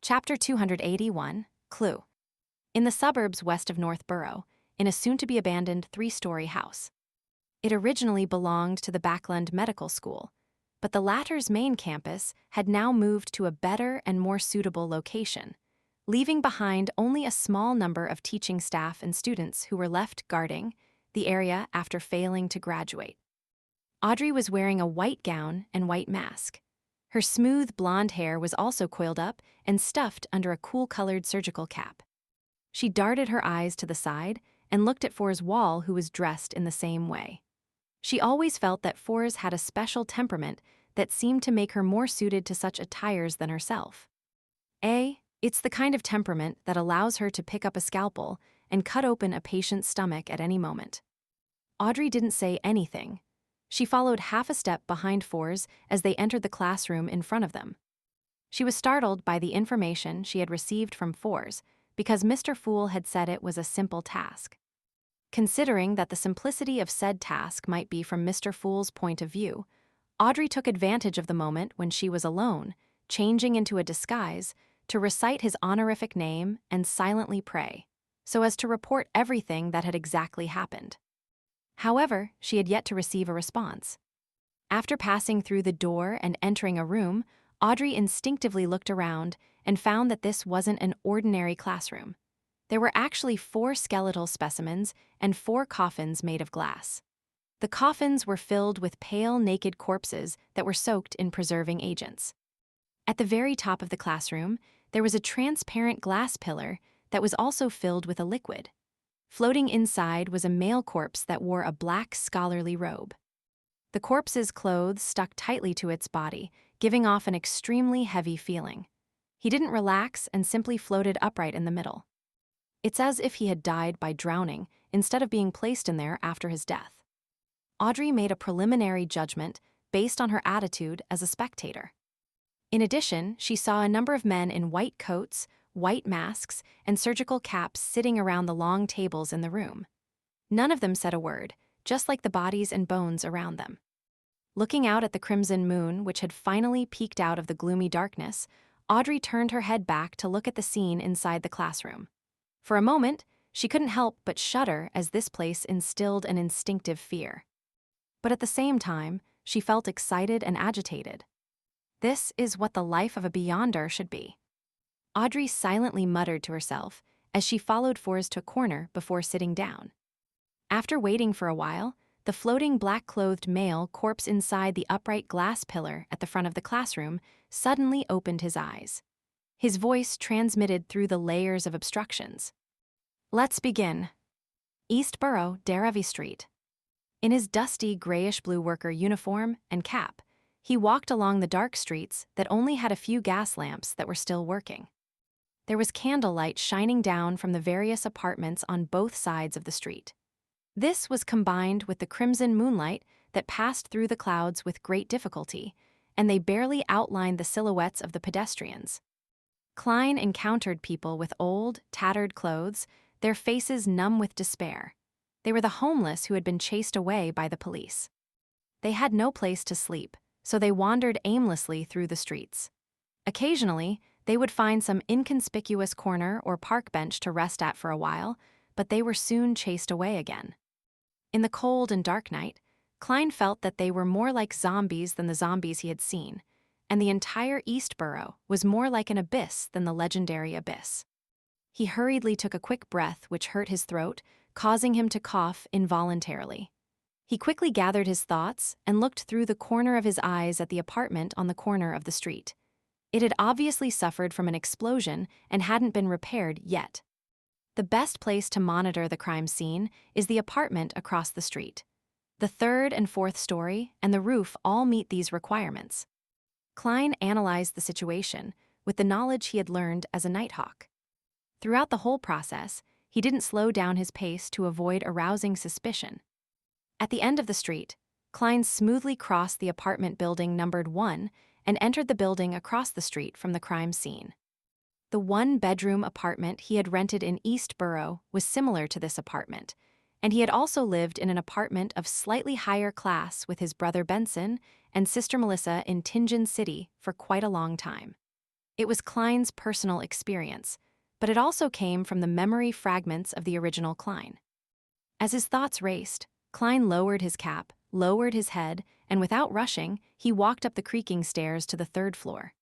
Chapter 281, Clue. In the suburbs west of Northborough, in a soon-to-be-abandoned three-story house. It originally belonged to the Backland Medical School, but the latter's main campus had now moved to a better and more suitable location, leaving behind only a small number of teaching staff and students who were left guarding the area after failing to graduate. Audrey was wearing a white gown and white mask. Her smooth blonde hair was also coiled up and stuffed under a cool-colored surgical cap. She darted her eyes to the side and looked at Forrest Wall, who was dressed in the same way. She always felt that Forrest had a special temperament that seemed to make her more suited to such attires than herself. It's the kind of temperament that allows her to pick up a scalpel and cut open a patient's stomach at any moment. Audrey didn't say anything. She followed half a step behind Forrest as they entered the classroom in front of them. She was startled by the information she had received from Forrest because Mr. Fool had said it was a simple task. Considering that the simplicity of said task might be from Mr. Fool's point of view, Audrey took advantage of the moment when she was alone, changing into a disguise, to recite his honorific name and silently pray, so as to report everything that had exactly happened. However, she had yet to receive a response. After passing through the door and entering a room, Audrey instinctively looked around and found that this wasn't an ordinary classroom. There were actually 4 skeletal specimens and 4 coffins made of glass. The coffins were filled with pale, naked corpses that were soaked in preserving agents. At the very top of the classroom, there was a transparent glass pillar that was also filled with a liquid. Floating inside was a male corpse that wore a black scholarly robe. The corpse's clothes stuck tightly to its body, giving off an extremely heavy feeling. He didn't relax and simply floated upright in the middle. It's as if he had died by drowning instead of being placed in there after his death. Audrey made a preliminary judgment based on her attitude as a spectator. In addition, she saw a number of men in white coats, white masks, and surgical caps sitting around the long tables in the room. None of them said a word, just like the bodies and bones around them. Looking out at the crimson moon, which had finally peeked out of the gloomy darkness, Audrey turned her head back to look at the scene inside the classroom. For a moment, she couldn't help but shudder as this place instilled an instinctive fear. But at the same time, she felt excited and agitated. This is what the life of a Beyonder should be. Audrey silently muttered to herself as she followed Forrest to a corner before sitting down. After waiting for a while, the floating black-clothed male corpse inside the upright glass pillar at the front of the classroom suddenly opened his eyes. His voice transmitted through the layers of obstructions. "Let's begin. Eastborough, Derevy Street." In his dusty grayish-blue worker uniform and cap, he walked along the dark streets that only had a few gas lamps that were still working. There was candlelight shining down from the various apartments on both sides of the street. This was combined with the crimson moonlight that passed through the clouds with great difficulty, and they barely outlined the silhouettes of the pedestrians. Klein encountered people with old, tattered clothes, their faces numb with despair. They were the homeless who had been chased away by the police. They had no place to sleep, so they wandered aimlessly through the streets. Occasionally, they would find some inconspicuous corner or park bench to rest at for a while, but they were soon chased away again. In the cold and dark night, Klein felt that they were more like zombies than the zombies he had seen, and the entire Eastborough was more like an abyss than the legendary abyss. He hurriedly took a quick breath which hurt his throat, causing him to cough involuntarily. He quickly gathered his thoughts and looked through the corner of his eyes at the apartment on the corner of the street. It had obviously suffered from an explosion and hadn't been repaired yet. The best place to monitor the crime scene is the apartment across the street. The 3rd and 4th story and the roof all meet these requirements. Klein analyzed the situation with the knowledge he had learned as a nighthawk. Throughout the whole process, he didn't slow down his pace to avoid arousing suspicion. At the end of the street, Klein smoothly crossed the apartment building numbered 1 and entered the building across the street from the crime scene. The 1-bedroom apartment he had rented in Eastborough was similar to this apartment, and he had also lived in an apartment of slightly higher class with his brother Benson and sister Melissa in Tingen City for quite a long time. It was Klein's personal experience, but it also came from the memory fragments of the original Klein. As his thoughts raced, Klein lowered his cap, lowered his head, and without rushing, he walked up the creaking stairs to the third floor.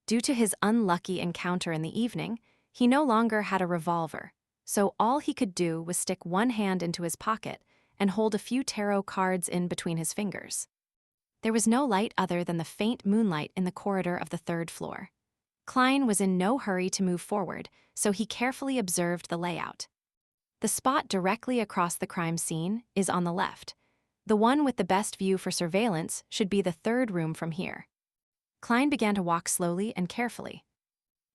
Due to his unlucky encounter in the evening, he no longer had a revolver, so all he could do was stick one hand into his pocket and hold a few tarot cards in between his fingers. There was no light other than the faint moonlight in the corridor of the third floor. Klein was in no hurry to move forward, so he carefully observed the layout. The spot directly across the crime scene is on the left. The one with the best view for surveillance should be the third room from here. Klein began to walk slowly and carefully.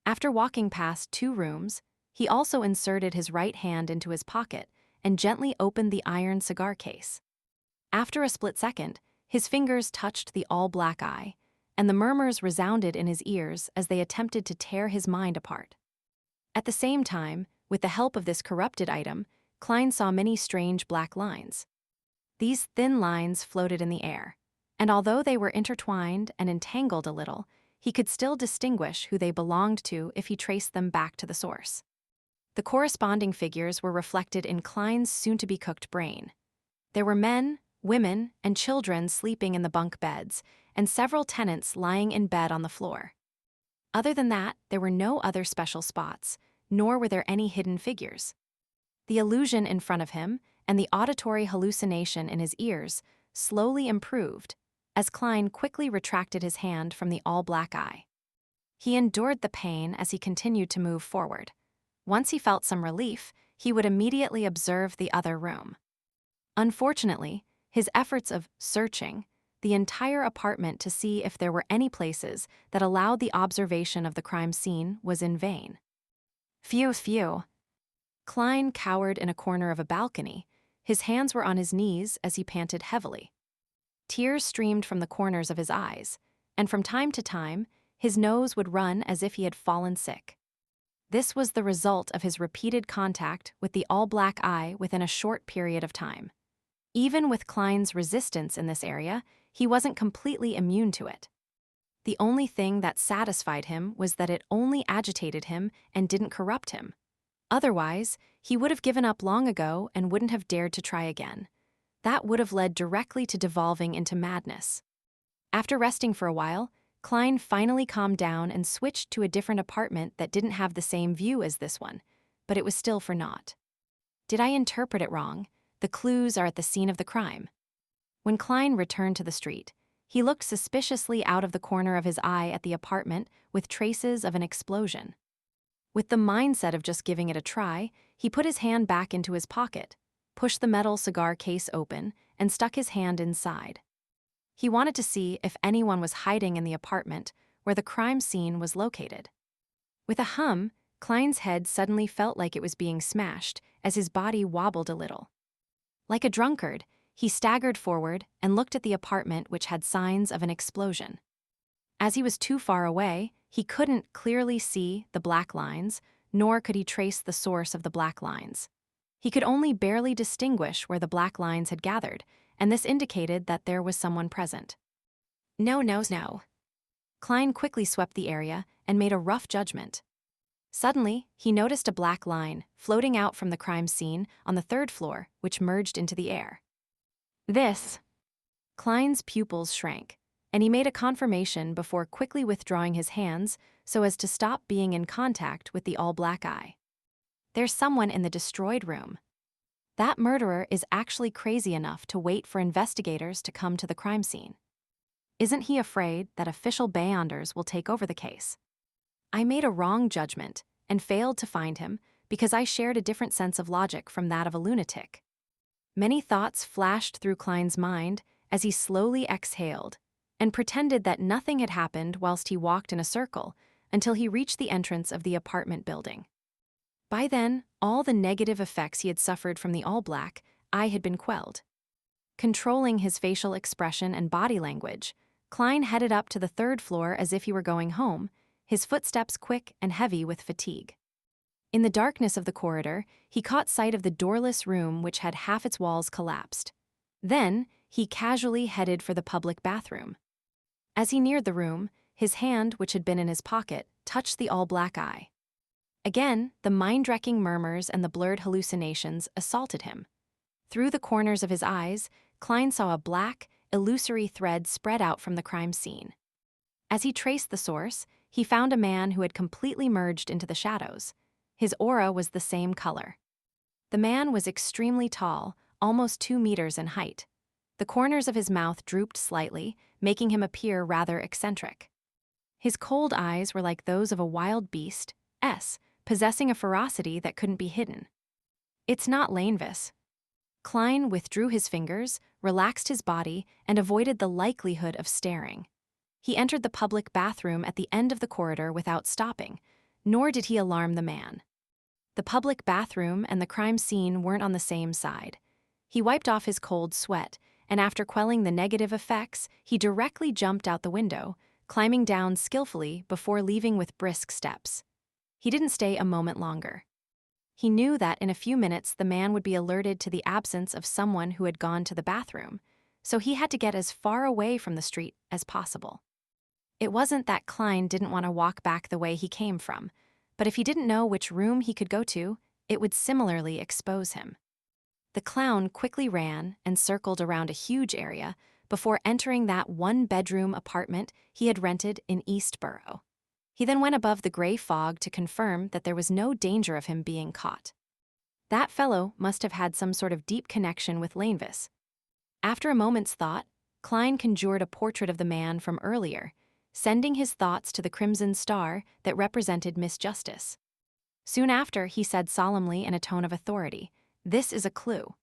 After walking past 2 rooms, he also inserted his right hand into his pocket and gently opened the iron cigar case. After a split second, his fingers touched the all-black eye, and the murmurs resounded in his ears as they attempted to tear his mind apart. At the same time, with the help of this corrupted item, Klein saw many strange black lines. These thin lines floated in the air, and although they were intertwined and entangled a little, he could still distinguish who they belonged to if he traced them back to the source. The corresponding figures were reflected in Klein's soon-to-be-cooked brain. There were men, women, and children sleeping in the bunk beds, and several tenants lying in bed on the floor. Other than that, there were no other special spots, nor were there any hidden figures. The illusion in front of him and the auditory hallucination in his ears slowly improved as Klein quickly retracted his hand from the all-black eye. He endured the pain as he continued to move forward. Once he felt some relief, he would immediately observe the other room. Unfortunately, his efforts of searching the entire apartment to see if there were any places that allowed the observation of the crime scene was in vain. Phew. Klein cowered in a corner of a balcony. His hands were on his knees as he panted heavily. Tears streamed from the corners of his eyes, and from time to time, his nose would run as if he had fallen sick. This was the result of his repeated contact with the all-black eye within a short period of time. Even with Klein's resistance in this area, he wasn't completely immune to it. The only thing that satisfied him was that it only agitated him and didn't corrupt him. Otherwise, he would have given up long ago and wouldn't have dared to try again. That would have led directly to devolving into madness. After resting for a while, Klein finally calmed down and switched to a different apartment that didn't have the same view as this one, but it was still for naught. Did I interpret it wrong? The clues are at the scene of the crime. When Klein returned to the street, he looked suspiciously out of the corner of his eye at the apartment with traces of an explosion. With the mindset of just giving it a try, he put his hand back into his pocket, pushed the metal cigar case open, and stuck his hand inside. He wanted to see if anyone was hiding in the apartment where the crime scene was located. With a hum, Klein's head suddenly felt like it was being smashed as his body wobbled a little. Like a drunkard, he staggered forward and looked at the apartment which had signs of an explosion. As he was too far away, he couldn't clearly see the black lines, nor could he trace the source of the black lines. He could only barely distinguish where the black lines had gathered, and this indicated that there was someone present. No. Klein quickly swept the area and made a rough judgment. Suddenly, he noticed a black line floating out from the crime scene on the third floor, which merged into the air. Klein's pupils shrank, and he made a confirmation before quickly withdrawing his hands so as to stop being in contact with the all-black eye. There's someone in the destroyed room. That murderer is actually crazy enough to wait for investigators to come to the crime scene. Isn't he afraid that official Beyonders will take over the case? I made a wrong judgment and failed to find him because I shared a different sense of logic from that of a lunatic. Many thoughts flashed through Klein's mind as he slowly exhaled and pretended that nothing had happened whilst he walked in a circle until he reached the entrance of the apartment building. By then, all the negative effects he had suffered from the all-black eye had been quelled. Controlling his facial expression and body language, Klein headed up to the third floor as if he were going home, his footsteps quick and heavy with fatigue. In the darkness of the corridor, he caught sight of the doorless room which had half its walls collapsed. Then, he casually headed for the public bathroom. As he neared the room, His hand, which had been in his pocket, touched the all-black eye. Again, the mind-wrecking murmurs and the blurred hallucinations assaulted him. Through the corners of his eyes, Klein saw a black, illusory thread spread out from the crime scene. As he traced the source, he found a man who had completely merged into the shadows. His aura was the same color. The man was extremely tall, almost 2 meters in height. The corners of his mouth drooped slightly, making him appear rather eccentric. His cold eyes were like those of a wild beast, possessing a ferocity that couldn't be hidden. "It's not Lainvis." Klein withdrew his fingers, relaxed his body, and avoided the likelihood of staring. He entered the public bathroom at the end of the corridor without stopping, nor did he alarm the man. The public bathroom and the crime scene weren't on the same side. He wiped off his cold sweat, and after quelling the negative effects, he directly jumped out the window, climbing down skillfully before leaving with brisk steps. He didn't stay a moment longer. He knew that in a few minutes the man would be alerted to the absence of someone who had gone to the bathroom, so he had to get as far away from the street as possible. It wasn't that Klein didn't want to walk back the way he came from, but if he didn't know which room he could go to, it would similarly expose him. The clown quickly ran and circled around a huge area before entering that one-bedroom apartment he had rented in East Borough. He then went above the gray fog to confirm that there was no danger of him being caught. That fellow must have had some sort of deep connection with Lainvis. After a moment's thought, Klein conjured a portrait of the man from earlier, sending his thoughts to the crimson star that represented Miss Justice. Soon after, he said solemnly in a tone of authority, "This is a clue."